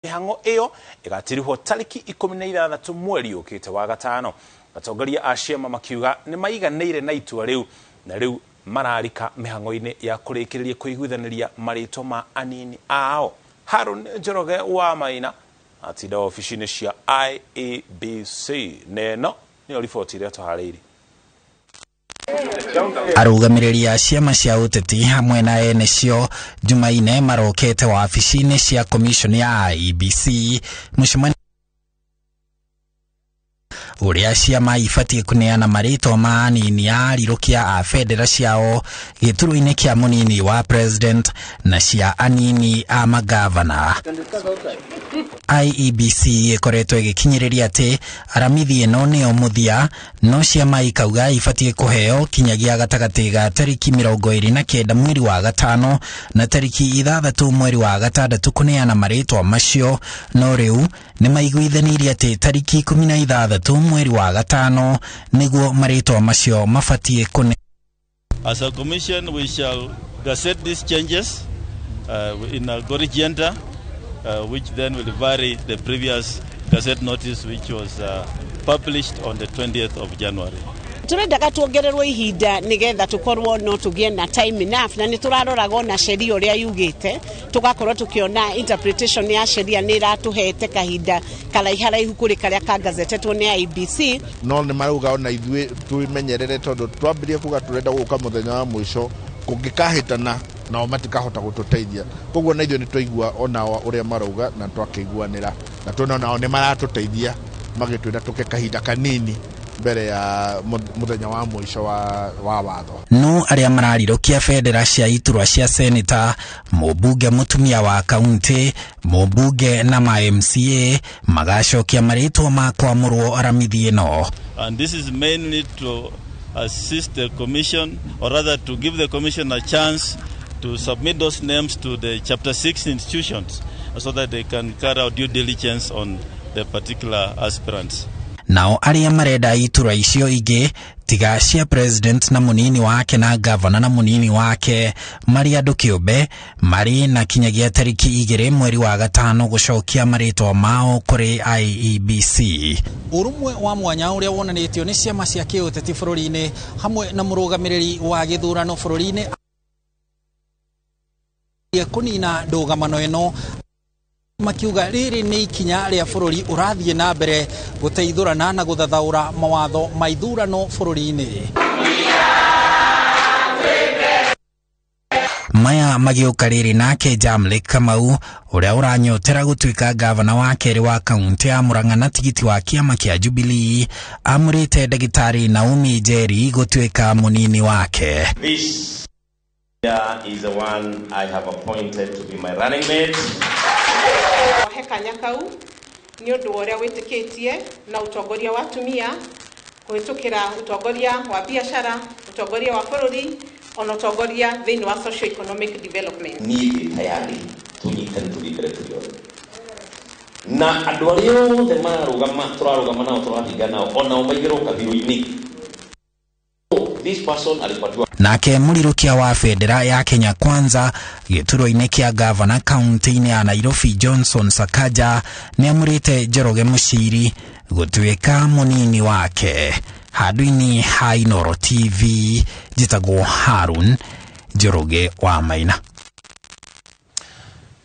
Mihango iyo igatirihwo tariki 16 mweri ukite wa gatano. Atongoria a ciama makiuga ni maiganĩire na itua riu na riu mararika mihango-ini ya kurikiriria kuiguithaniria marito ma anini ao. Harun Njoroge wa Maina atinda ofisini cia IEBC neno ni riboti ria twaharĩirie. Arũgamĩrĩri a ciama cia ũteti hamwe na ene cio Jumaine marokete wabici-inĩ cia commission ya IEBC mũcemanio uria ciama ibatie kuneana marĩtwa ma anini a arirukia a federa ciao gĩturwa-inĩ kĩa mũnini wa president na cia anini a magavana. IEBC ikoretwo igikinyiriria ati aramithi ino nio muthia no ciama ikauga ibatie kuheo kinyagia gatagati ga tariki 29 mweri wa gatano na tariki 6 mweri wa gatandatu kuneana marĩtwa macio no riu ni maiguithanirie ati tariki 16 mweri wa gatano niguo marĩtwa macio mabatie kune. As a commission we shall gazette these changes in a agenda which then will vary the previous gazette notice which was published on the 20th of January. Turendaga tuongererwo ihinda nigetha tukorwo no tugie na time enough na nituraroraga na sheria uria yugite tugakorwo tukiona interpretation ya sheria ni iratuhete kahinda karaiharaihu kuri karia kagazetetwo ni IEBC no ni maruga ona ithuĩ tumenyerere tondu twambirie kuga turenda guka muthenya wa mwisho kungikahitana nao matikahota gututeithia koguo na ithuĩ ni twaigua ona uria marauga na twakiguanira na tuona nao ni maratuteithia magitwira tuke kahinda kanini mbere ya muthenya wa mwisho wa watho. No aria mararirukia federa cia iturwa cia senator mubunge mutumia wa kaunti mubunge na ma MCA magacokia marĩtwa ma kwamũrwo aramithi ino. And this is mainly to assist the commission, or rather to give the commission a chance to submit those names to the chapter 6 institutions so that they can carry out due diligence on the particular aspirants. Nao aria marenda iturwa icio ingi tiga cia president na munini wake na governor na munini wake mari andu kiumbe mari na kinyagia tariki 2 mweri wa gatano gucokia marĩtwa mao kuri IEBC. Urumwe wa mwanya uria wonanĩtio ni ciama cia kiũteti bũrũri-inĩ hamwe na mũrũgamĩrĩri wa gĩthurano bũrũri-inĩ kunina ndũgamano ĩno makiuga riri ni ikinya ria bũrũri ũrathiĩ na mbere guteithũrana na guthathaũra mawatho ma ithurano bũrũri-inĩ. Maya magiuka riri nake Jamlek Kamau uria uranyotera gutuika gavana wa keri wa kaunti ya Murang'a na tigiti wa kiama kia Jubilee amurite Dagitari Naomi Njeri gutuika munini wake. This is the one I have appointed to be my running mate. Heka Nyakau ni undu uria witikitie na utongoria wa tumia kuhitukira utongoria wa biashara, utongoria wa bũrũri ona utongoria thĩinĩ wa socio-economic development. Ni tayari tunyitane tulikire tulione na andũ arĩa othe turarugama nao tũrathingana ona umaigĩrwo kathiro-inĩ. This person alipatiwa nake mũrirukia wa federa ya Kenya Kwanza gĩturwa-inĩ kĩa governor kaunti-inĩ ya Nairobi Johnson Sakaja ni amurite Njoroge Muchiri gutuika munini wake. Handũ-inĩ ha iNooro TV njĩtagwo Harun Njoroge wa Maina.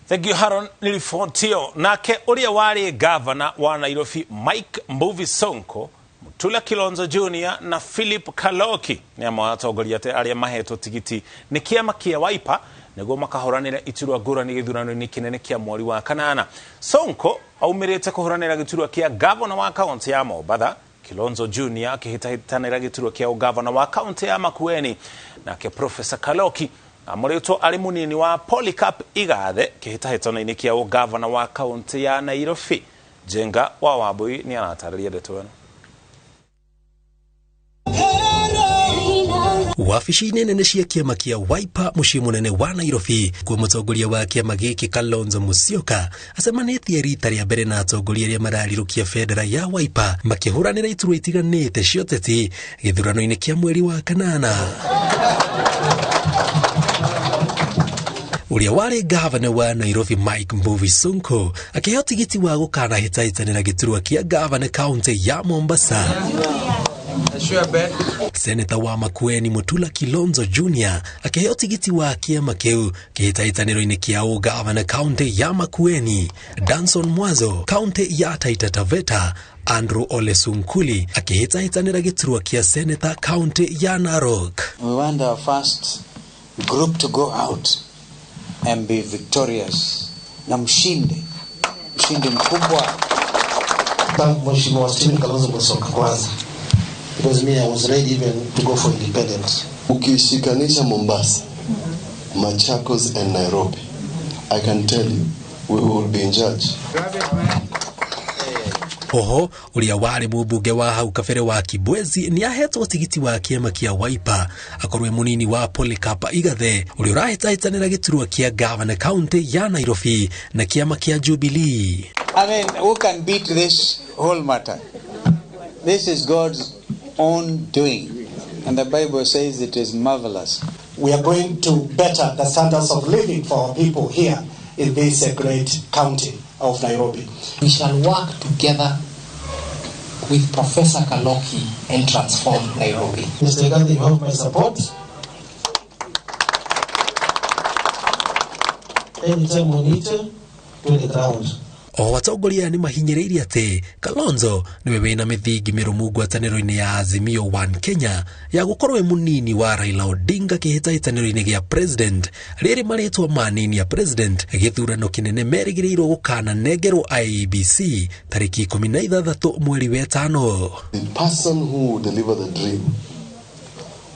Thank you Harun ni ribotio. Nake uria wari governor wa Nairobi Mike Mbuvi Sonko Tula Kilonzo Junior na Philip Kaloki ni amatongoria te aria mahetwo tigiti ni kiama kia Wiper niguo makahoranira iturwa ngũrani gĩthurano-inĩ kĩnene kia mweri wa kanana. Sonko aumirite kuhoranira giturwa kia governor wa kaunti ya Mombasa, Kilonzo Junior akihitahitanira giturwa kia governor wa kaunti ya Makueni, nake Professor Kaloki amuritwo ari munini wa Polycarp Igathe kihitahitano-inĩ kia governor wa kaunti ya Nairobi. Jenga wa Wambui ni anatarĩria ndeto ĩno. Wabici-inĩ nene cia kiama kia Wiper mũciĩ mũnene wa Nairobi kwa mũtongoria wa kiama gĩkĩ Kalonzo Musyoka acemanĩtie rita rĩa mbere na atongoria arĩa mararirukia federa ya Wiper makĩhũranĩra iturwa itiganĩte cia ũteti gĩthurano-inĩ kĩa mweri wa kanana. uria wari gavana wa Nairobi Mike Mbuvi Sonko akiheo tigiti wa gukana hitahitanira giturwa kia gavana county ya Mombasa. Seneta wa Makueni Mutula Kilonzo Jr. akiheo tigiti wa kiama kiu kihitahitaniro-ini kia gavana county ya Makueni. Danson Mwazo county ya Taita Taveta. Andrew Ole Sunkuli akihitahitanira giturwa kia seneta county ya Narok. We want our first group to go out and be victorious. Na mshindi mkubwa. Thank Mheshimiwa Stephen Kalonzo Musyoka kwanza. Because me, I was ready even to go for independence. Ukishikanisha Mombasa, Machakos and Nairobi, I can tell you, we will be in charge. Oho, uria wari mubunge wa hau kabere wa Kibwezi ni ahetwo tigiti wa kiama kia Wiper akorwe munini wa Polycarp Igathe uria urahitahitanira giturwa kia gavana county ya Nairobi na kiama kia Jubilee. I mean, who can beat this whole matter? This is God's own doing, and the Bible says it is marvelous. We are going to better the standards of living for our people here in this great county of Nairobi. We shall work together with Professor Kaloki and transform Nairobi. Mr. Gandhi, you have my support. Anytime we need to the ground. O atongoria ni mahinyiririe ati Kalonzo niwe wina mithingi mirumu ngwataniro-ini ya Azimio One Kenya ya gukorwe munini wa Raila Odinga kihitahitaniro-ini gia president riri maritwa manini ya president githurano kinene merigirirwo gukana negerwo IEBC tariki 16 mweri wa 5. The person who will deliver the dream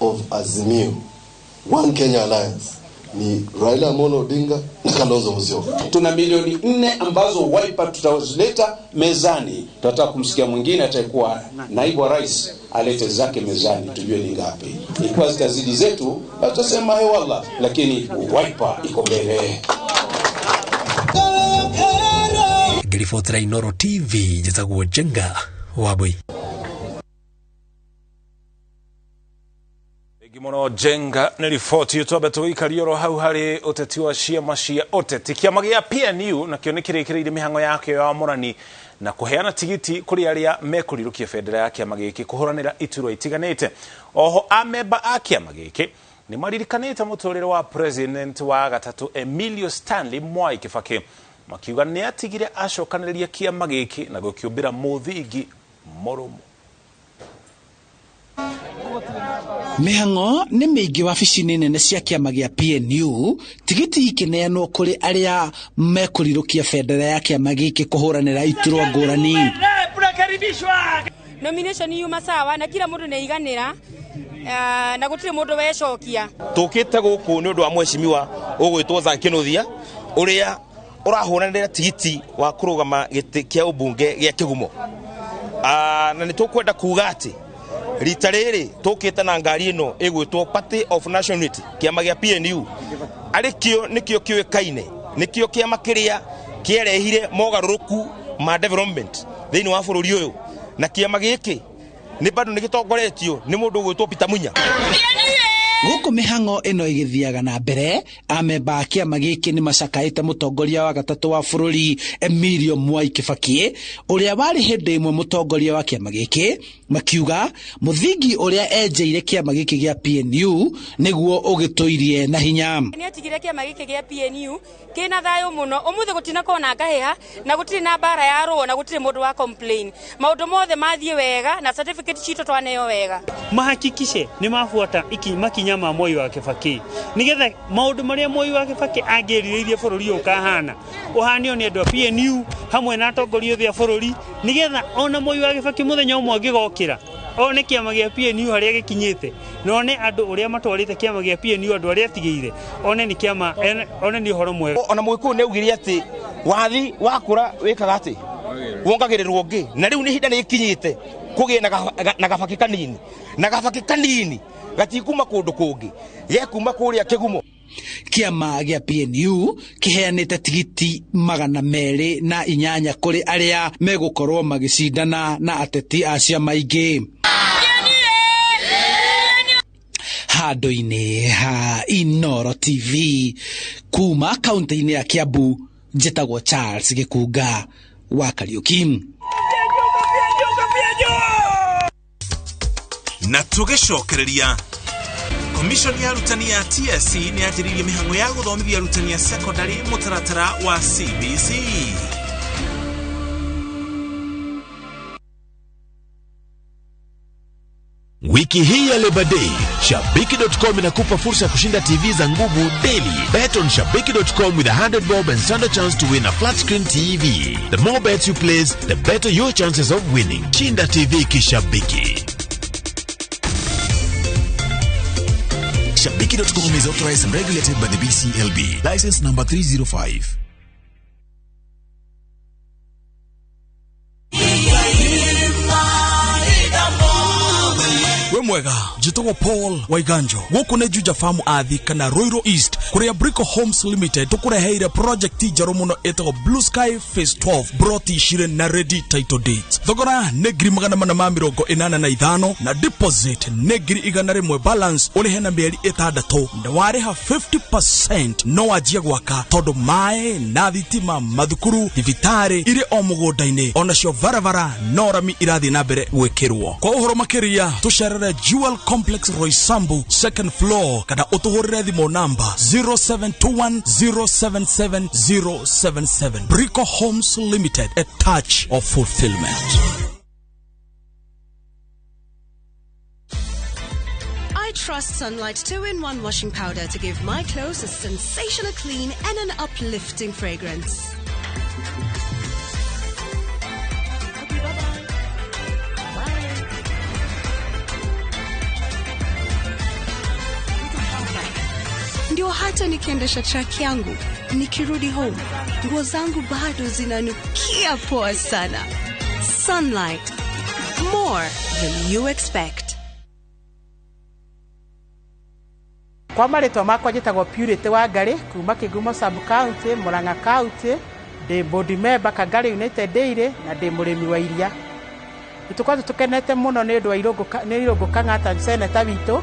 of Azimio One Kenya Alliance ni Raila Amolo Odinga na Kalonzo Musyoka. Tuna milioni 4 ambazo Wiper tutazileta mezani. Tunataka kumsikia mwingine atakuwa naibu wa rais alete zake mezani tujue ni ngapi. Ikiwa zitazidi zetu tutasema he wallah, lakini Wiper iko mbele. Gilifotera iNooro TV jitagwo Jenga Wabui. Gimono Jenga ni ripoti yutobe tuikarioro hau hari uteti wa ciama cia uteti kiama gia PNU na kio nikirikireire mihango yake ya amurani na kuheana tigiti kuri aria mekurirukia federa ya kiama giki kuhuranira ituro itiganite. Oho ameba a kiama giki ni maririkanite muturire wa president wa gatatu Emilio Stanley Mwai Kibaki makiuga ni atigire acokaniria kiama giki na gukiumbira muthingi morumu. Mihango ni mingi wabici-ini nene cia kiama gia PNU tigiti ikineanwo kuri aria mekurirukia federa ya kiama giki kuhuranira iturwa ngurani. Nomination yuma sawa na kila mundu neiganira na gutire mundu wecokia. Tukite guku ni undu wa mweshimiwa ugwitwo Zakinuthia uria urahuranira tigiti wa kurugama giti kia ubunge gia Kigumo. Na ni tukwenda kuga ati rita riri tukite na ngari ino igwitwo Party of National Unity kiama gia PNU arikio nikio kiwekaine nikio kiama kiria kierehire mogaruruku ma development thiini wa bururi uyu na kiama giki ni bado nigitongoretio ni mundu gwitwo Peter Munya. Guku mihango ino igithiaga na mbere ameba kiama giki ni macakaite mutongoria wa gatatu wa bururi Emilio Mwai Kibaki uria wari hindi imwe mutongoria wa kiama giki makiuga muthingi uria enjeire kiama giki gia PNU niguo ugituirie na hinya. Ni atigire kiama giki gia PNU kina thayo muno umuthe gutina kona ngaheha na gutire na bara ya ro na gutire mundu wa complain maundu mothe mathie wega na certificate cito twaneyo wega. Mahakikishe ni mafuata makinya ma Mwai wa Kibaki nigetha maundu maria Mwai wa Kibaki angiriririe bururi ukahana uhanio ni andu a PNU hamwe na atongoria othe a bururi nigetha ona Mwai wa Kibaki muthenya umwe angigokira one kiama gia PNU haria gikinyite none andu uria matwarite kiama gia PNU andu aria tigire one ni kiama one ni horo mwega. Ona Mwaiku ne ugiri ati wathi wakura wikaga ati wongagirirwo ngi na riu ni hinda ni ikinyite kugie na gabaki kanini gatikuma kundu kungi gekuma kuria Kigumo. Kiama gia PNU kiheanite tigiti 208 kuri aria megukorwo magicindana na ateti a ciama ingi. Hado-ini ha iNooro TV kuma kaunti-ini ya Kiambu, njĩtagwo Charles Gĩkunga wa Kariuki. Na tũgĩcokereria, komishoni ya arutani ya TSC nĩ yanjĩrĩirie mĩhang'o ya gũthomithia arutani ya secondary mũtaratara wa CBC. Wiki hii ya Labor Day, Shabiki.com inakupa fursa ya kushinda TV za nguvu daily. Bet on Shabiki.com with 100 bob and stand a chance to win a flat screen TV. The more bets you place, the better your chances of winning. Shinda TV kishabiki. Shabiki.com is authorized and regulated by the BCLB. License number 305. Mwega jitogwo Paul Waiganjo guku ne Juja Farm athi kana Roiro East kuria Brico Homes Limited tukureheire project njaro muno etagwo Blue Sky Phase 12 broti shire na ready title date. Thogora ne ngiri 485 na deposit ne ngiri 100 balance uri hena mieri 6 na wariha 50% no wajia gwaka todo mae na thitima mathukuru thibitari iri o mugonda-ini ona cio varavara no rami irathi na mbere gwikirwo. Kwa uhoro makiria tusharere Jewel Complex Roysambu second floor kada utuhorere thimo number 0721077077. Brico Homes Limited, a touch of fulfillment. I trust Sunlight 2-in-1 washing powder to give my clothes a sensational clean and an uplifting fragrance. Ndio hata nikiendesha truck yangu, nikirudi home, nguo zangu bado zinanukia poa sana. Sunlight, more than you expect. Kwa marĩtwa makwa njĩtagwo Purity wa Ngari kuma Kĩgumo sub county, Murang'a county, ndĩ board member Kangari United Dairy na ndĩ mũrĩmi wa iria. Nĩtũkorwo tũkenete mũno nĩ ũndũ wa Irũngũ Kang'ata seneta witũ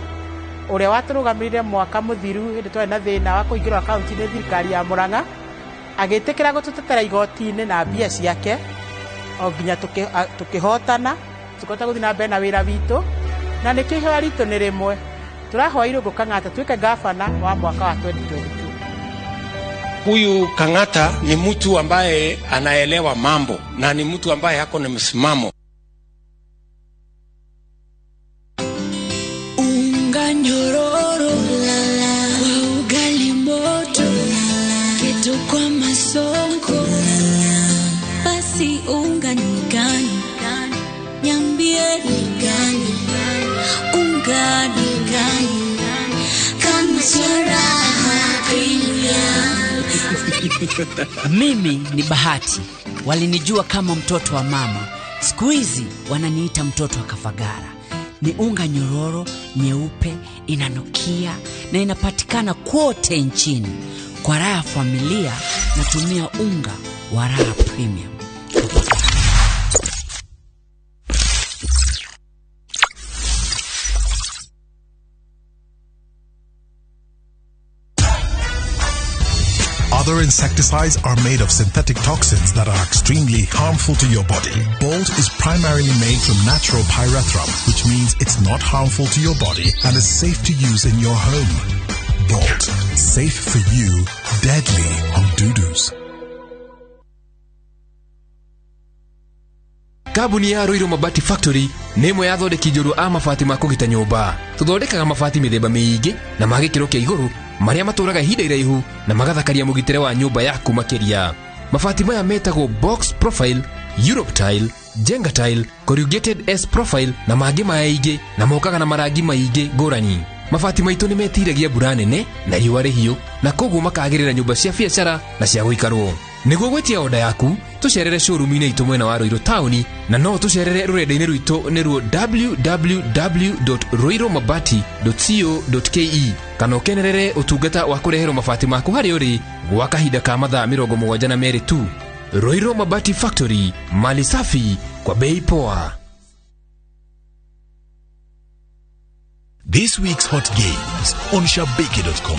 uria waturugamirire mwaka muthiru hindi twari na thina wa kuingirwa akaunti ni thirikari ya Murang'a agitikira gututetera igoti-ini na mbia ciake o nginya tukihotana tukota guthina mbere na wira witu na nikihoya ritu ni rimwe turahoya Irũngũ Kang'ata tuike gavana wa mwaka wa 2022. Huyu Kang'ata ni mtu ambaye anaelewa mambo na ni mtu ambaye hako na msimamo. Nyororo kwa ugali moto kitu kwa masonko basi unga ni gani niambie ni gani unga ni gani kama suraha Mimi ni Bahati, walinijua kama mtoto wa mama, siku hizi wananiita mtoto wa Kafagara. Ni unga nyororo, nyeupe, inanukia na inapatikana kote nchini. Kwa raha familia natumia unga wa Raha Premium. Other insecticides are made of synthetic toxins that are extremely harmful to your body. Bolt is primarily made from natural pyrethrum, which means it's not harmful to your body and is safe to use in your home. Bolt, safe for you, deadly on doo-doos. Kabuni ya Roiro Mabati Factory nĩ ĩmwe ya thondeki njũru a mabati ma kũgita nyũmba. Tũthondekaga mabati mĩthemba mĩingĩ na ma gĩkĩro kĩa igũrũ marĩa matũraga ihinda iraihu na magathakaria mũgitĩre wa nyũmba yaku makĩria. Mabati maya metagwo box profile, Europe tile, Jenga tile, corrugated S profile na mangĩ maingĩ na mokaga na marangi maingĩ ngũrani. Mabati maitũ nĩ metiragia mbura nene na riũa rĩhiũ na koguo makagĩrĩra nyũmba cia biacara na cia gũikarwo. Nĩguo gwetia oda yaku, tucerere showroom-inĩ itũ mwena wa Roiro Town na no tucerere rũrenda-inĩ rwitũ nĩruo www.roiromabati.co.ke kana ũkenerere ũtungata wa kũreherwo mabati maku harĩa ũrĩ gwa kahinda ka mathaa 72 tu. Roiro Mabati Factory, mali safi kwa bei poa. This week's hot games on Shabiki.com.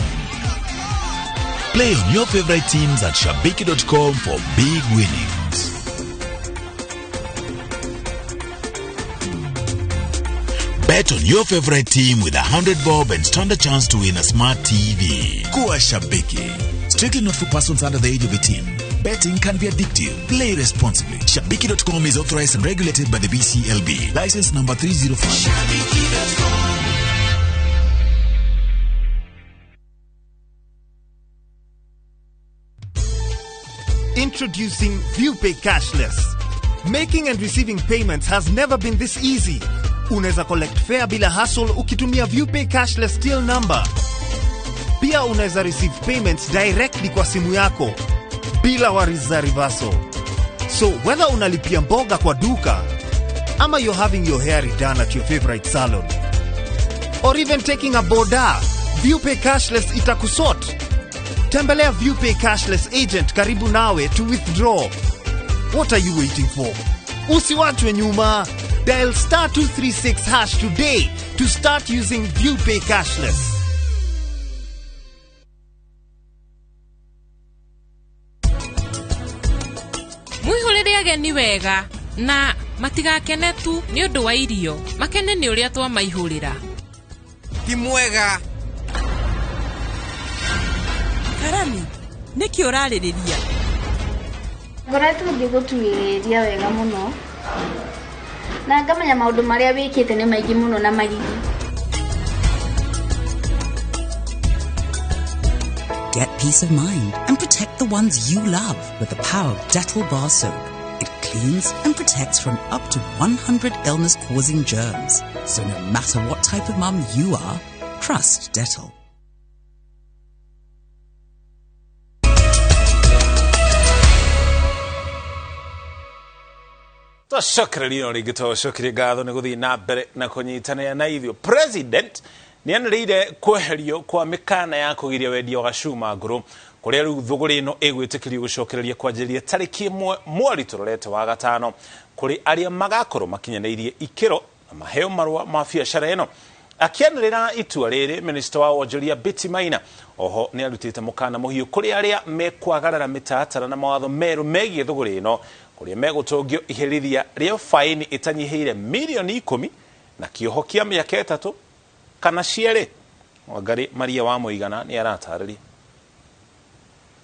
Play on your favorite teams at Shabiki.com for big winnings. Bet on your favorite team with 100 bob and stand a chance to win a smart TV. Kuwa Shabiki. Strictly not for persons under the age of 18. Betting can be addictive. Play responsibly. Shabiki.com is authorized and regulated by the BCLB. License number 305. Shabiki.com. Introducing ViewPay Cashless. Making and receiving payments has never been this easy. Unaweza collect fare bila hassle ukitumia ViewPay Cashless till number. Pia unaweza receive payments directly kwa simu yako bila worries za reversal. So whether unalipia mboga kwa duka ama you're having your hair redone at your favorite salon or even taking a boda, ViewPay Cashless itakusort. Tembelea ViewPay Cashless agent karibu nawe to withdraw. What are you waiting for? Usiwachwe nyuma. Dial *236# today to start using ViewPay Cashless. Mwihulire ageni wega na matigakene tu ni undu wa irio, makene ni uria twa maihurira. Ti mwega. Karami, niki uraririria? Ngoretwo ngigutuiriria wega muno. Na ngamenya maundu maria wikite ni maingi muno na magigi. Get peace of mind and protect the ones you love with the power of Dettol Bar Soap. It cleans and protects from up to 100 illness-causing germs. So no matter what type of mum you are, trust Dettol. Shukri lino ligito shukri gatho ni guthi na mbere na kunyitanira na ithio. President ni anarire kweherio kwa mikana ya kugiria wendia wa gacuma nguru kuria riu thuguri no egwitikirio gucokereria kwanjiria tariki mweri turorete wa gatano kuri aria magakorwo makinyaneirie ikiro na maheo marwa ma biacara eno. Akianirira itua riri Minister wa Wonjoria Betty Maina oho ni arutite mukana muhiu kuri aria mekwagarara mitatara na mawatho meru megie thuguri eno kuria megutongio iherithia ria faini itanyiheire milioni 10 na kioho kia miaka 3 kana ciere. Wangari Maria wa Muigana ni aratarĩria.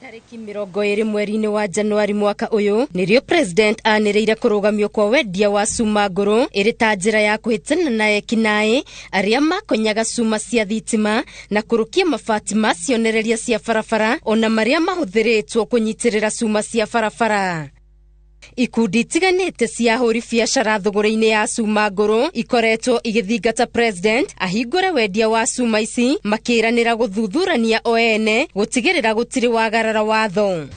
Tariki 20 mweri-inĩ wa Januari mwaka uyu nirio president anĩrĩire kũrũgamio kwa wendia wa cuma ngũrũ ĩrĩ ta njĩra ya kũhĩtana na ekinaĩ arĩa makonyaga cuma cia thitima na kũrũkia mabati ma cionereria cia barabara ona marĩa mahũthĩrĩtwo kũnyitĩrĩra cuma cia barabara. Ikundi tiganite cia hũri biacara thũgũrĩ-inĩ ya cuma ngũrũ ikoretwo igĩthingata president ahingũre wendia wa cuma ici makĩranĩra gũthuthurania o ene gũtigĩrĩra gũtirĩ wagarara watho.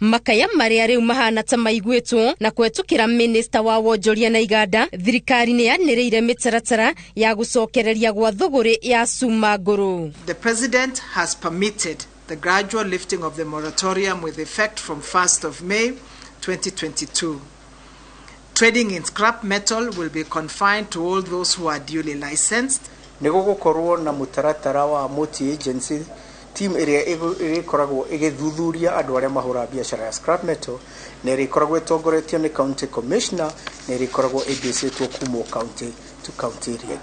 Makaya marĩa rĩu mahana ta maiguĩtwo na kwetũkĩra Minister wa Wonjoria na Iganda, thirikari nĩ yanĩrĩire mĩtaratara ya gũcokereria gwa thũgũrĩ ya cuma ngũrũ. The president has permitted the gradual lifting of the moratorium with effect from 1st of May 2022. Trading in scrap metal will be confined to all those who are duly licensed. Nigugukorwo na mutaratara wa multi-agency team area ikoragwo igithuthuria andu aria mahura biashara ya scrap metal na ikoragwo itongoretio ni county commissioner na ikoragwo ibicitwo kumo county to county area.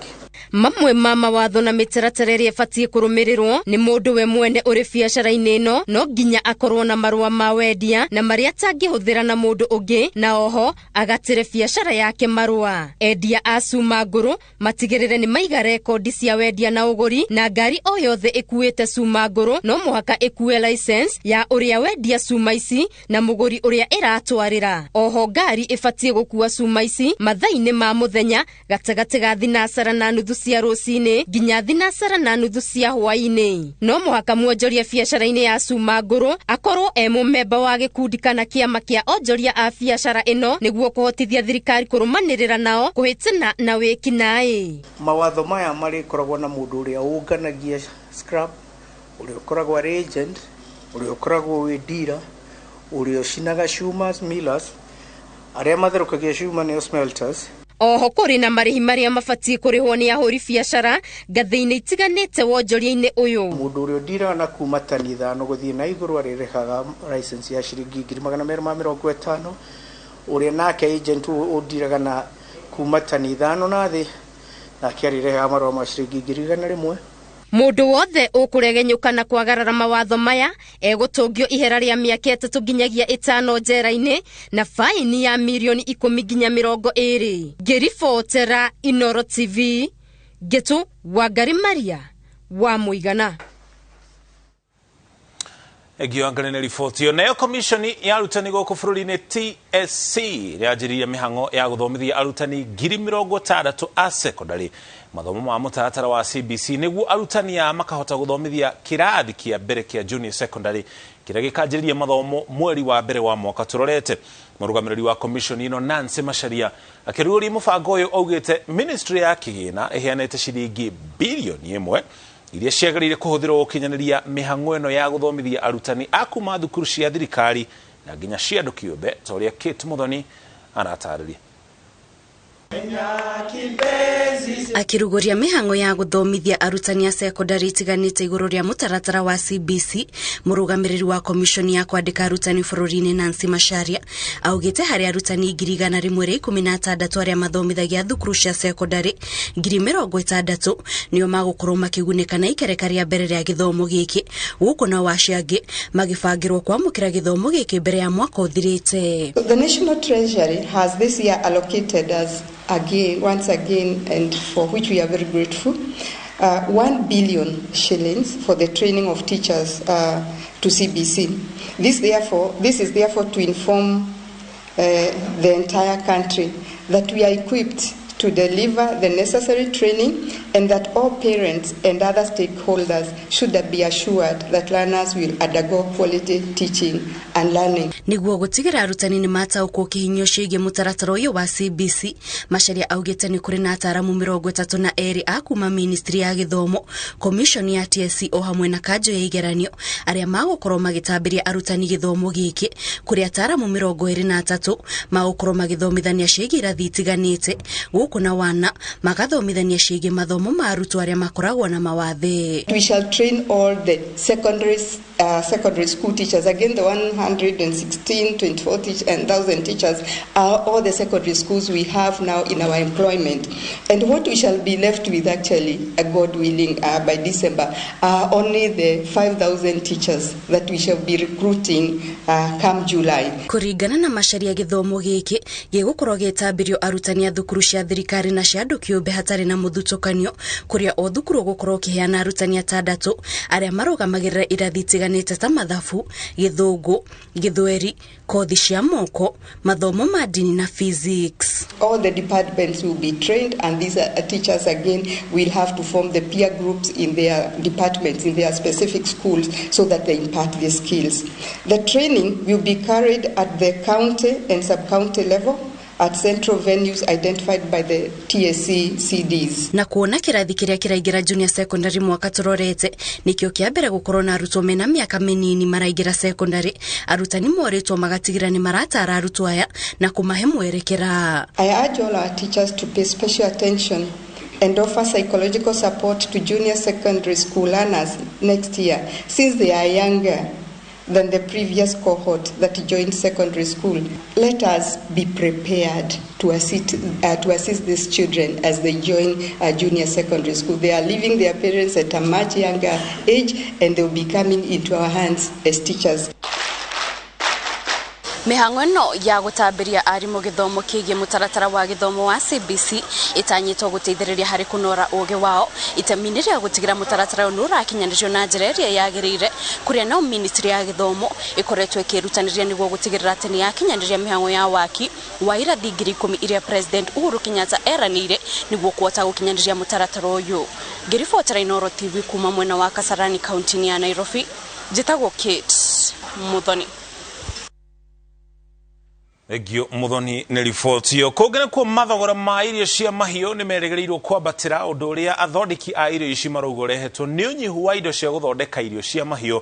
Mamwe ma mawatho na mĩtaratara ĩrĩa ĩbatiĩ kũrũmĩrĩrwo nĩ mũndũ we mwene ũrĩ biacara-inĩ ĩno no nginya akorwo na marũa ma wendia na marĩa atangĩhũthĩra na mũndũ ũngĩ na oho agatĩre biacara yake marũa. Endia a cuma ngũrũ matigĩrĩre nĩ maiga rekondi cia wendia na ũgũri na ngari o yothe ĩkuĩte cuma ngũrũ no mũhaka ĩkue license ya ũrĩa wendia cuma ici na mũgũri ũrĩa ĩratwarĩra. Oho ngari ĩbatiĩ gũkua cuma ici mathaa-inĩ ma mũthenya gatagatĩ ga thinacara na nuthu cia rũcinĩ nginya thinacara na nuthu cia hwaĩ-inĩ. No mũhaka mwonjoria biacara-inĩ ya cuma ngũrũ akorwo mũmemba wa gĩkundi kana kĩama kĩa onjoria a biacara ĩno nĩguo kũhotithia thirikari kũrũmanĩrĩra nao kũhĩtana na wĩkinaĩ. Mawatho maya marĩkoragwo na mũndũ ũrĩa ũnganagia scrap, ũrĩa ũkoragwo arĩ agent, ũrĩa ũkoragwo wĩ dealer, ũrĩa ũcinaga cuma millers, arĩa matherũkagia cuma nĩo smelters. Oho kuri na marihi maria mafatie kurihwo ni ahuri biacara ngathĩ-inĩ itiganĩte wonjoria-inĩ ũyũ. Mũndũ ũrĩa ũndiraga na kuma tani 5 gũthiĩ na igũrũ arĩrĩhaga license ya ciringi 250,000. Ũrĩa nake agent ũndiraga na kuma tani 5 na thĩ nake arĩrĩhaga marũa ma ciringi 100,000. Mundu wothe ukuregenyuka na kwagarara mawatho maya egũtũngio ihera rĩa mĩaka 3 nginyagia 5 njera-inĩ na faini ya mirioni 10 nginya 20. Ngĩribotera iNooro TV Getu Wangari Maria wa Mũigana. Egiangane riboti yo nayo komishoni ya arutani gũkũ bũrũri-inĩ TSC rĩanjĩrĩirie mĩhang'o ya gũthomithia arutani 60,000 a secondary mathomo ma mũtaratara wa CBC nĩguo arutani a makahota gũthomithia kĩrathi kĩa mbere kĩa junior secondary kĩrĩa gĩkanjĩrĩria mathomo mweri wa mbere wa mwaka tũrorete. Mũrũgamĩrĩri wa komishoni ĩno Nancy Macharia akĩrũria mũbango ũyũ augĩte ministry ya kĩgĩna ĩheanĩte ciringi bilioni 1 iria ciagĩrĩire kũhũthĩrwo gũkinyanĩria mĩhang'o ĩno ya gũthomithia arutani a kuma thukuru cia thirikari na nginya cia andũ kĩũmbe ta ũrĩa Kate Muthoni aratarĩria. Akirugoria mĩhang'o ya gũthomithia arutani a secondary itiganĩte igũrũ rĩa mũtaratara wa CBC, mũrũgamĩrĩri wa komishoni ya kwandĩka arutani bũrũri-inĩ Nancy Macharia augĩte harĩ arutani 116 arĩa mathomithagia thukuru cia secondary 60,000 nĩo magũkorwo makĩgunĩka na ikereka rĩa mbere rĩa gĩthomo gĩkĩ, gũkũ na waciangĩ magĩbangĩrwo kwamũkĩra gĩthomo gĩkĩ mbere ya mwaka ũthirĩte. The National Treasury has this year allocated us once again, and for which we are very grateful, 1 billion shillings for the training of teachers to CBC. This is therefore to inform the entire country that we are equipped to deliver the necessary training and that all parents and other stakeholders should be assured that learners will undergo quality teaching and learning. Niguo gũtigĩra arutani nĩ mataũkwo kĩhinyio ciĩgiĩ mũtaratara ũyũ wa CBC, Macharia augĩte nĩ kũrĩ na ataramu 32 a kuma ministry ya gĩthomo, komishoni ya TSC o hamwe na kanjũ ya igeranio arĩa magũkorwo magĩtambĩria arutani gĩthomo gĩkĩ, kũrĩ ataramu 23 magũkorwo magĩthomithania ciĩgiĩ irathi itiganĩte, gũkũ na wana magathomithania ciĩgiĩ mathomo ma arutwo arĩa makoragwo na mawathe. We shall train all the secondary school teachers, again the 116,000 teachers are all the secondary schools we have now in our employment. And what we shall be left with actually, God willing, by December, are only the 5,000 teachers that we shall be recruiting come July. Kũringana na Macharia gĩthomo gĩkĩ gĩgũkorwo gĩtambĩrio arutani a thukuru cia thirikari na cia andũ kĩũmbe hatarĩ na mũthutũkanio, kũrĩa o thukuru gũkorwo kĩheana arutani 6 arĩa marũgamagĩrĩra irathi itiganĩte ta mathabu, gĩthũngũ, gĩthweri, kothi cia moko, mathomo ma dini na physics. All the departments will be trained, and these teachers again will have to form the peer groups in their departments, in their specific schools, so that they impart their skills. The training will be carried at the county and sub-county level at central venues identified by the TSC CDs. Na kuona kĩrathi kĩrĩa kĩraingĩra junior secondary mwaka tũrorete nĩkĩo kĩa mbere gũkorwo na arutwo mena mĩaka mĩnini maraingĩra secondary, arutani moretwo magatigira nĩ maratara arutwo aya na kũmahe mwerekera. I urge all our teachers to pay special attention and offer psychological support to junior secondary school learners next year, since they are younger than the previous cohort that joined secondary school. Let us be prepared to assist these children as they join junior secondary school. They are leaving their parents at a much younger age, and they will be coming into our hands as teachers. Mĩhang'o ĩno ya gũtambĩria arimũ gĩthomo kĩgiĩ mũtaratara wa gĩthomo wa CBC ĩtanyĩtwo gũteithĩrĩria harĩ kũnora ũgĩ wao, itemi-inĩ rĩa gũtigĩra mũtaratara ũyũ ũrakinyanĩrio na njĩra ĩrĩa yagĩrĩire, kũrĩa no ministry ya gĩthomo ĩkoretwo ĩkĩrutanĩria nĩguo gũtigĩrĩra atĩ nĩ yakinyanĩria mĩhang'o ya waki wa irathi 10,000 iria President Uhuru Kenyatta eranĩire nĩguo kuhota gũkinyanĩria mũtaratara ũyũ. Ngĩribotera iNooro TV kuma mwena wa Kasarani kaunti ya Nairobi, njĩtagwo Kate Muthoni. Egio Muthoni nĩ riboti yo. Kũngĩna kuo mathogora ma irio cia mahiũ nĩ merĩgĩrĩirwo kwambatĩra, ũndũ ũrĩa athondeki a irio ici marauga ũrehetwo nĩ ũnyihu wa indo cia gũthondeka irio cia mahiũ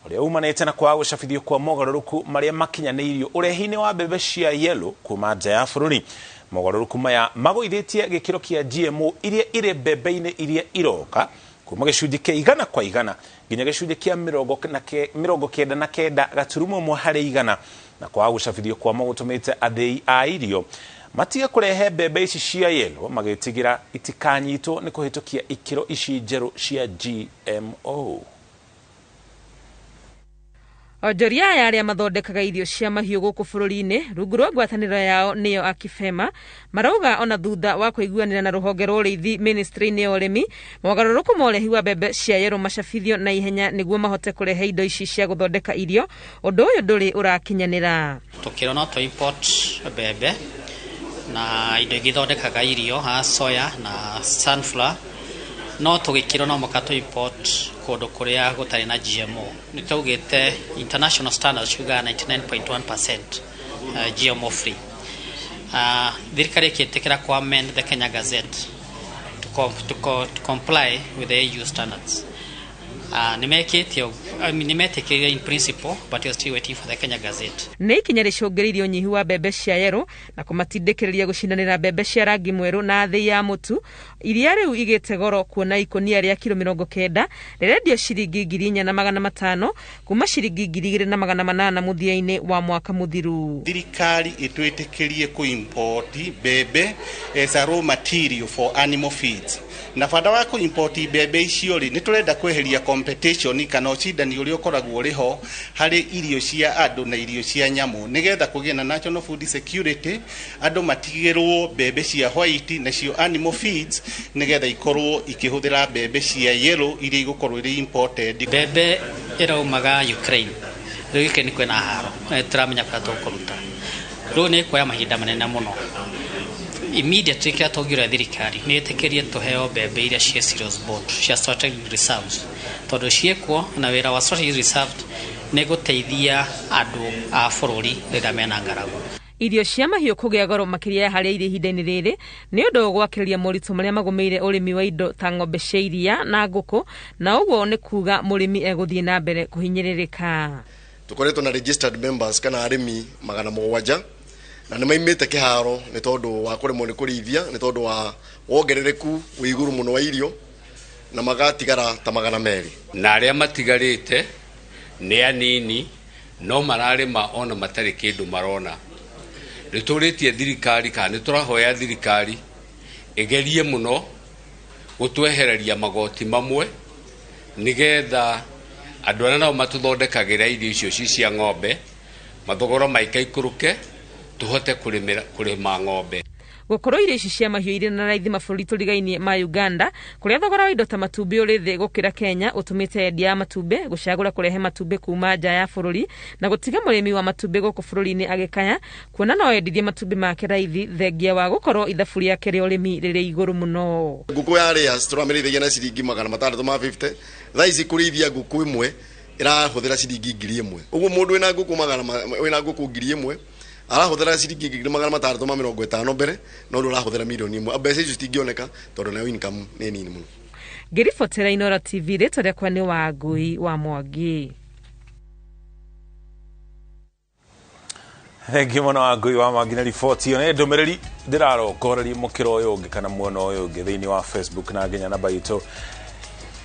uria umanite na kwa gucabithio kwa mogaruruku maria makinyanirio urehi-ini wa mbembe cia yellow kuma nja ya bururi. Mogaruruku maya magoithitie gikiro kia GMO iria ire mbembe-ini iria iroka kuma gicunji kia 100% nginya gicunji kia 99 gaturumo mwe hari 100 na kwa gucabithio kwa magutumite athii a irio matiga kurehe mbembe ici cia yellow magitigira itikanyitwo ni kuhitukia ikiro ici njeru cia GMO. Onjoria aya aria mathondekaga irio cia mahiũ gũkũ bũrũri-inĩ rungu rwa ngwatanĩro yao nĩyo Akifema marauga ona thutha wa kũiguanĩra na rũhonge rwa ũrĩithi ministry-inĩ ya ũrĩmi mogarũrũku ma ũrehi wa mbembe cia yellow macabithio na ihenya nĩguo mahote kũrehe indo ici cia gũthondeka irio ũndũ ũyũ ndũrĩ ũrakinyanĩra. Tũkĩrona tũ import mbembe na indo ingĩ thondekaga irio ha soya na sunflower no tũgĩkĩrwo no mũka tũ import kũndũ kũrĩa gũtarĩ na GMO. Nĩ tũgĩte international standards kuga 99.1% GMO free. Thirikari ĩkĩtĩkĩra ku amend the Kenya Gazette to comply with the EU standards. Nimetekĩrire in principle but you're still waiting for the Kenya Gazette. Nĩ ikinya rĩcũngĩrĩirie ũnyihu wa mbembe cia yellow na kũmatindĩkĩrĩria gũcindanĩra mbembe cia rangi mwerũ na thĩ ya mũtu iria rĩu igĩte goro kuona ikonia rĩa kilo 90 rĩrendio ciringi 4,500 kuma ciringi 2,800 mũthia-inĩ wa mwaka mũthiru. Thirikari ĩtwĩtĩkĩrie ku import mbembe as a raw material for animal feeds. Na bata wa ku import mbembe icio rĩ nĩtũrenda kweheria competition kana ũcindani ũrĩa ũkoragwo ũrĩ ho harĩ irio cia andũ na irio cia nyamũ nĩgetha kũgĩa na national food security andũ matigĩrwo mbembe cia white na cio animal feeds nĩgetha ikorwo ikĩhũthĩra mbembe cia yellow iria igũkorwo irĩ imported. Mbembe ĩraumaga Ukraine rĩu nĩ kwĩna haro tũramenya bata tũkũruta rĩu nĩ kuoya mahinda manene mũno. Immediately kĩa tũngĩra thirikari nĩ ĩtĩkĩrie tũheo mbembe iria cia serious board cia strategic reserves tondũ ciĩkwo na wĩra wa strategic reserve nĩ gũteithia andũ a bũrũri rĩrĩa mena ng'aragu. Irio cia mahiũ kũgĩa goro makĩria harĩa irĩ ihinda-inĩ rĩrĩ nĩ ũndũ wa gwakĩrĩria moritũ marĩa magũmĩire ũrĩmi wa indo ta ng'ombe cia iria na ngũkũ na ũguo nĩ kuga mũrĩmi egũthiĩ na mbere kũhinyĩrĩrĩka. Tũkoretwo na registered members kana arĩmi 700 na nĩ maimĩte kĩharo nĩ tondũ wa kũremwo nĩ kũrĩithia nĩ tondũ wa wongerereku wa igũrũ mũno wa irio na magatigara ta 200 na arĩa matigarĩte nĩ anini no mararĩma ona matarĩ kĩndũ marona. Nĩtũrĩtie thirikari kana nĩtũrahoya thirikari ĩgerie mũno gũtwehereria magoti mamwe nĩgetha andũ arĩa nao matũthondekagĩra irio icio cia ng'ombe mathogoro maikaikũrũke tuhote kurima ng'ombe. Gũkorwo irio ici cia mahiũ irĩ na raithi mabũrũri tũrigainie ma Uganda kũrĩa thogora wa indo ta matumbĩ ũrĩ thĩ gũkĩra Kenya ũtũmĩte endia ya matumbĩ gũcagũra kũrehe matumbĩ kuma nja ya bũrũri na gũtiga mũrĩmi wa matumbĩ gũkũ bũrũri-inĩ agĩkaya kuona no endithie matumbĩ make raithi thengia wa gũkorwo ithabu rĩake rĩa ũrĩmi rĩrĩ igũrũ mũno. Ngũkũ ya Layers tũramĩrĩithagia na ciringi 650 thaa ici kũrĩithia ngũkũ ĩmwe ĩrahũthĩra ciringi 1,000. Ũguo mũndũ wĩna ngũkũ 1,000 arahũthĩra ciringi 650 mbere no ndio arahũthĩra milioni 1. Mbeca icio citingĩoneka tondũ nayo income nĩ nini mũno. Ngĩribotera iNooro TV rĩtwa rĩakwa nĩ Wangui wa Mwangi. Thengi mũno Wangui wa Mwangi na riboti ĩyo nĩ ndũmĩrĩri ndĩrarongoreria mũkĩro ũyũ ũngĩ kana mwena ũyũ ũngĩ thĩinĩ wa Facebook na nginya namba itũ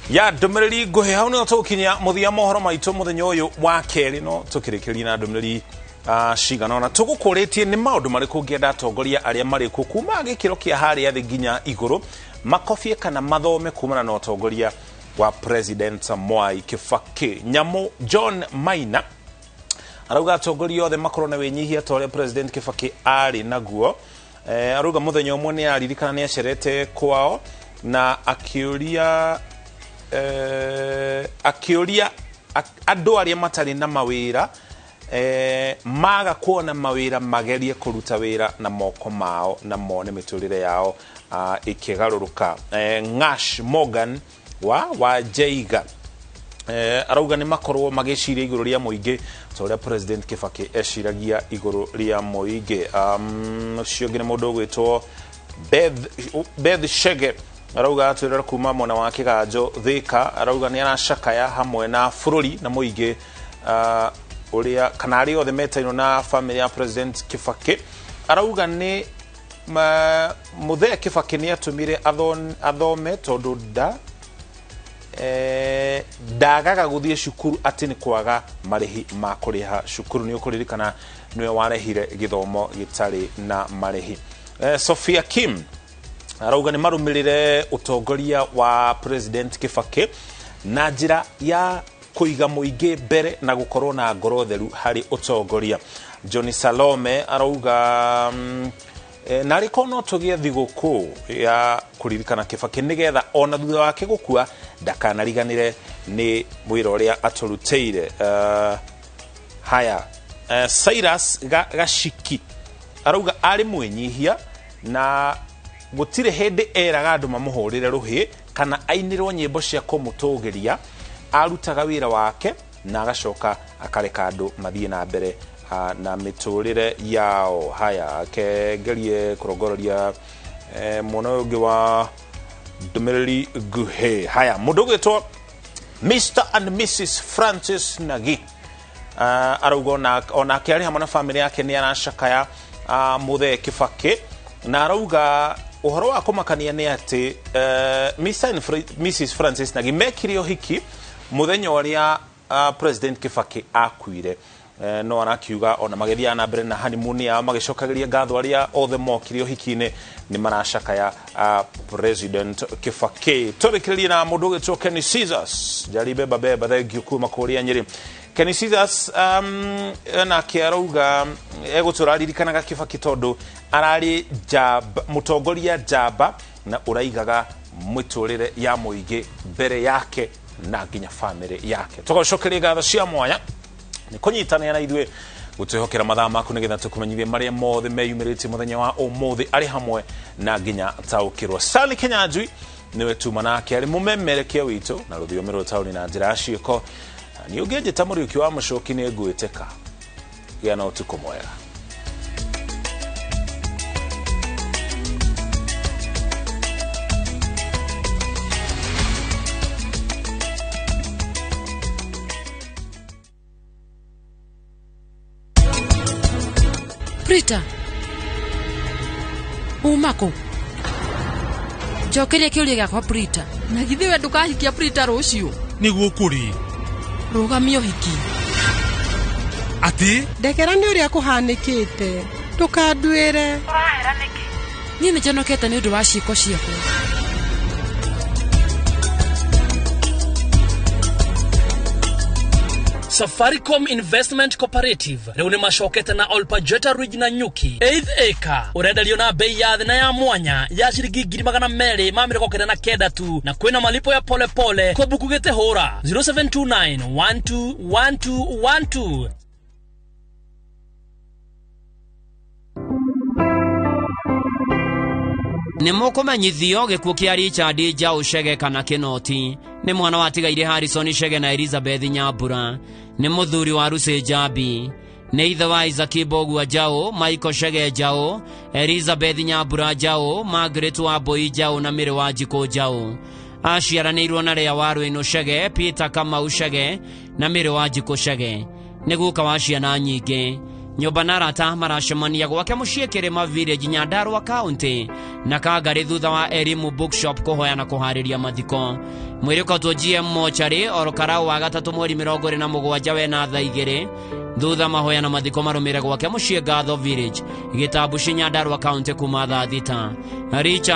ya ndũmĩrĩri nguhĩ. Hau nĩho tũkinya mũthia mohoro maitũ mũthenya ũyũ wa kerĩ no tũkĩrĩkĩria na ndũmĩrĩri cigana ona tũgũkũrĩtie nĩ maũndũ marĩkũ ngĩenda atongoria arĩa marĩkũ kuma gĩkĩro kĩa harĩa thĩ nginya igũrũ makobie kana mathome kumana na ũtongoria wa President Mwai Kibaki. Nyamũ John Maina arauga atongoria othe makorwo na wĩnyihia ta ũrĩa President Kibaki arĩ naguo. Arauga mũthenya ũmwe nĩ aririkana nĩ acerete kwao na akĩũria andũ arĩa matarĩ na mawĩra maga kuona mawĩra magerie kũruta wĩra na moko mao na mone mĩtũrĩre yao ĩkĩgarũrũka. Ng'ash Morgan wa Jaiga arauga nĩ makorwo magĩciria igũrũ rĩa mũingĩ ta ũrĩa President Kibaki eciragia igũrũ rĩa mũingĩ. Ũcio ũngĩ nĩ mũndũ ũgwĩtwo Beth Shege arauga atwirira kuma mona wa Kiganjo Thika arauga ni aracakaya hamwe na bururi na muingi uria kana ari othe metaino na family ya President Kibaki arauga ni Muthee Kibaki ni atumire athome tondu ndagaga guthie cukuru ati ni kwaga marihi ma kuriha cukuru ni ukuririkana niwe warehire githomo gitari na marihi. Sophia Kim arauga ni marumirire utongoria wa President Kibaki na njira ya kuiga muingi mbere na gukorwo na ngoro theru hari utongoria. Johnny Salome arauga na riko no tugie thiguku ya kuririkana Kibaki nigetha ona thutha wake gukua ndakanariganire ni mwira uria aturuteire. Haya Cyrus Gashiki arauga ari mwenyihia na gutire hindi eraga andu mamuhurire ruhi kana ainirwo nyimbo cia kumutugiria arutaga wira wake na agacoka akareka andu mathie na mbere na miturire yao. Haya kegerie kurongororia muno ungi wa Dumerili Guhe. Haya mundu gwitwo Mr and Mrs Francis Nagi arauga ona kiari hamwe na family yake ni aracakaya Muthee Kibaki na arauga uhoro wa kumakania ni ati Mr and Mrs Francis Nagi mekirio hiki muthenya uria President Kibaki akuire. No anakiuga ona magethia na mbere na honeymoon ya magicokagiria ngatho aria othe mokirio hikine ni maracakaya President Kibaki. Turikirie na mundu gitwo Kenny Caesars jaribe babeba thank you kuma kuria Nyeri. Kenny Caesars na kiarauga eguturarikanaga Kibaki tondu arari mutongoria jamba na uraigaga mwiturire ya muingi mbere yake na nginya family yake. Tugocokeria ngatho cia mwanya ni kunyitana na ithwe gutihokera mathaa maku nigetha tukumenyithie maria mothe meyumirite muthenya wa umuthi ari hamwe na nginya taukirwa. Sali Kenyanjui niwe tuma nake ari mumemerekia witu na ruthiomi rwa tauni na njira ciiko ni ugeje tamuri ukiwa mushoki ni nguiteka ya na utuko mwega. Prita umako jokeria kiuria gakwa Prita na githiwe ndukahikia Prita rucio niguo kuri rugamio hiki ati ndekera ni uria kuhanikite ndukanduire urahera niki ni njonokete ni undu wa ciiko ciakwa. Safaricom Investment Cooperative riu ni macokete na Olpajeta Ridge na Nyuki 8th acre urendario na bei ya thina ya mwanya ya ciringi 229 tu na kwina malipo ya pole pole kwa buku gete hora 0729121212. Ni mukumenyithio gikuo kia Richard Njau Chege kana Kinoti ni mwana wa tigaire Harrison Chege na Elizabeth Nyambura ni muthuri wa Ruse Jabi ni ithe wa Isaac Bogu Njau, Michael Chege Njau, Elizabeth Nyambura Njau, Margaret Wambui Njau na Miri wa Njiko Njau. Aciaranĩirwo na Rea wa Rwĩno Chege, Peter Kamau Chege na Miri wa Njiko Chege. Ni guka wa ciana nyingĩ. Nyumba na arata maracemania gwake muciĩ Kĩrĩma Village Nyandarua County na Kangari thutha wa Elimu Bookshop kuhoya na kuharĩria mathiko. Mwĩrĩkotwo GM Mochari Orokarau wa gatatu mweri 27 wena thaa 2 thutha mahoya na mathiko marũmĩre gwake muciĩ Ngatho Village Gĩtambu Nyandarua County kuma thaa 6.